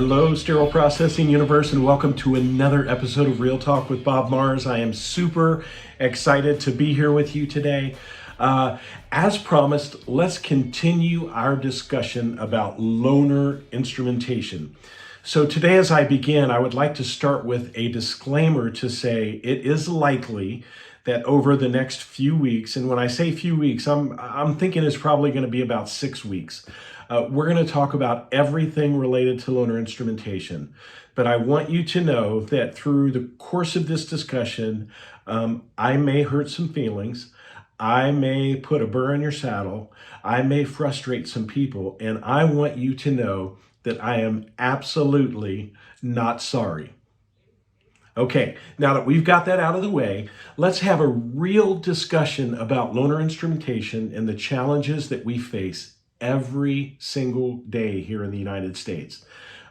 Hello, Sterile Processing Universe, and welcome to another episode of Real Talk with Bob Mars. I am super excited to be here with you today. As promised, let's continue our discussion about Loaner Instrumentation. So today, as I begin, I would like to start with a disclaimer to say it is likely that over the next few weeks, and when I say few weeks, I'm thinking it's probably going to be about 6 weeks. We're going to talk about everything related to Loaner Instrumentation. But I want you to know that through the course of this discussion, I may hurt some feelings. I may put a burr in your saddle. I may frustrate some people. And I want you to know that I am absolutely not sorry. Okay, now that we've got that out of the way, let's have a real discussion about Loaner Instrumentation and the challenges that we face every single day here in the United States.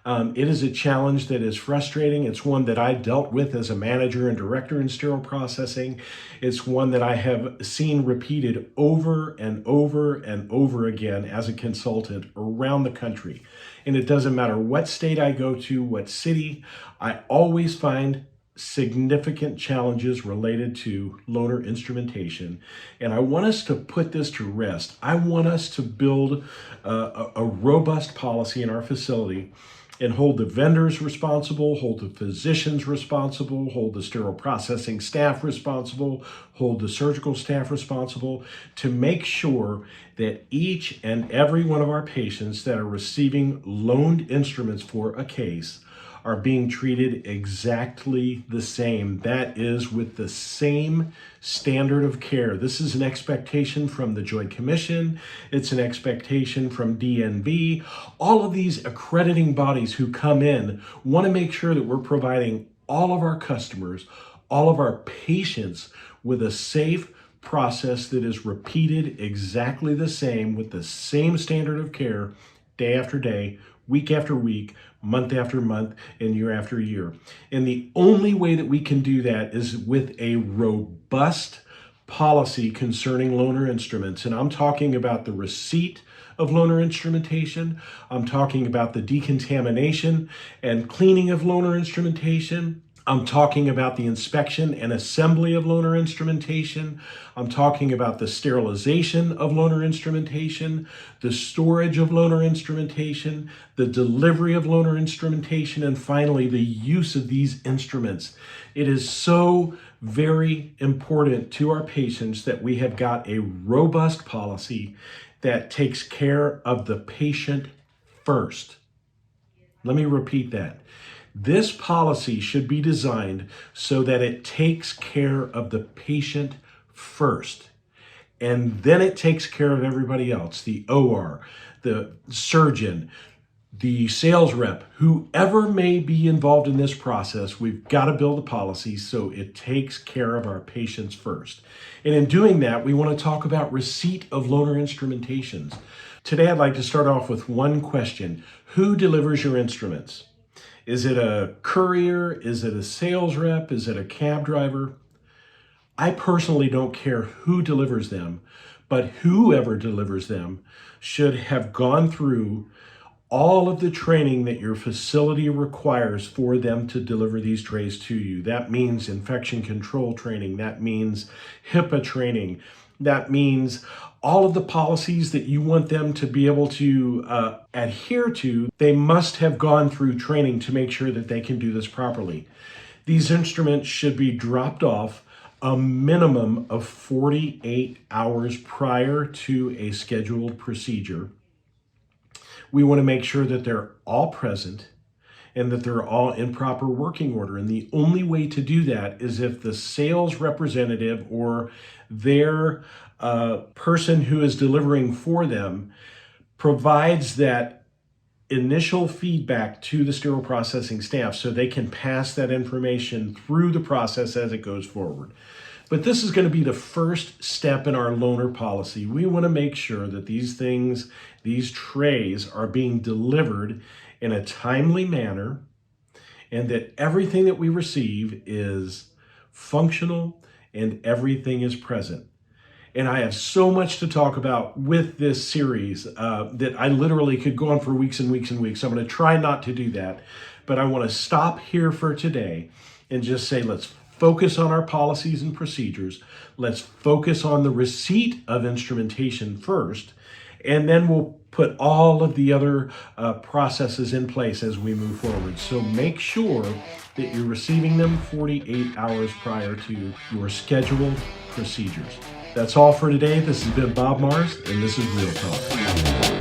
It is a challenge that is frustrating. It's one that I dealt with as a manager and director in sterile processing. It's one that I have seen repeated over and over and over again as a consultant around the country. And it doesn't matter what state I go to, what city, I always find significant challenges related to Loaner Instrumentation. And I want us to put this to rest. I want us to build a robust policy in our facility and hold the vendors responsible, hold the physicians responsible, hold the sterile processing staff responsible, hold the surgical staff responsible to make sure that each and every one of our patients that are receiving loaned instruments for a case are being treated exactly the same. That is, with the same standard of care. This is an expectation from the Joint Commission. It's an expectation from DNB. All of these accrediting bodies who come in want to make sure that we're providing all of our customers, all of our patients with a safe process that is repeated exactly the same with the same standard of care day after day, week after week, month after month, and year after year. And the only way that we can do that is with a robust policy concerning Loaner instruments. And I'm talking about the receipt of Loaner Instrumentation. I'm talking about the decontamination and cleaning of Loaner Instrumentation. I'm talking about the inspection and assembly of Loaner Instrumentation. I'm talking about the sterilization of Loaner Instrumentation, the storage of Loaner Instrumentation, the delivery of Loaner Instrumentation, and finally, the use of these instruments. It is so very important to our patients that we have got a robust policy that takes care of the patient first. Let me repeat that. This policy should be designed so that it takes care of the patient first, and then it takes care of everybody else, the OR, the surgeon, the sales rep, whoever may be involved in this process. We've got to build a policy so it takes care of our patients first. And in doing that, we want to talk about receipt of Loaner Instrumentations. Today, I'd like to start off with one question. Who delivers your instruments? Is it a courier? Is it a sales rep? Is it a cab driver? I personally don't care who delivers them, but whoever delivers them should have gone through all of the training that your facility requires for them to deliver these trays to you. That means infection control training. That means HIPAA training. That means all of the policies that you want them to be able to adhere to. They must have gone through training to make sure that they can do this properly. These instruments should be dropped off a minimum of 48 hours prior to a scheduled procedure. We want to make sure that they're all present and that they're all in proper working order. And the only way to do that is if the sales representative or their person who is delivering for them provides that initial feedback to the sterile processing staff so they can pass that information through the process as it goes forward. But this is going to be the first step in our loaner policy. We want to make sure that these things, these trays, are being delivered in a timely manner and that everything that we receive is functional and everything is present. And I have so much to talk about with this series that I literally could go on for weeks and weeks and weeks. I'm going to try not to do that, but I want to stop here for today and just say, let's focus on our policies and procedures. Let's focus on the receipt of instrumentation first, and then we'll put all of the other processes in place as we move forward. So make sure that you're receiving them 48 hours prior to your scheduled procedures. That's all for today. This has been Bob Mars, and this is Real Talk.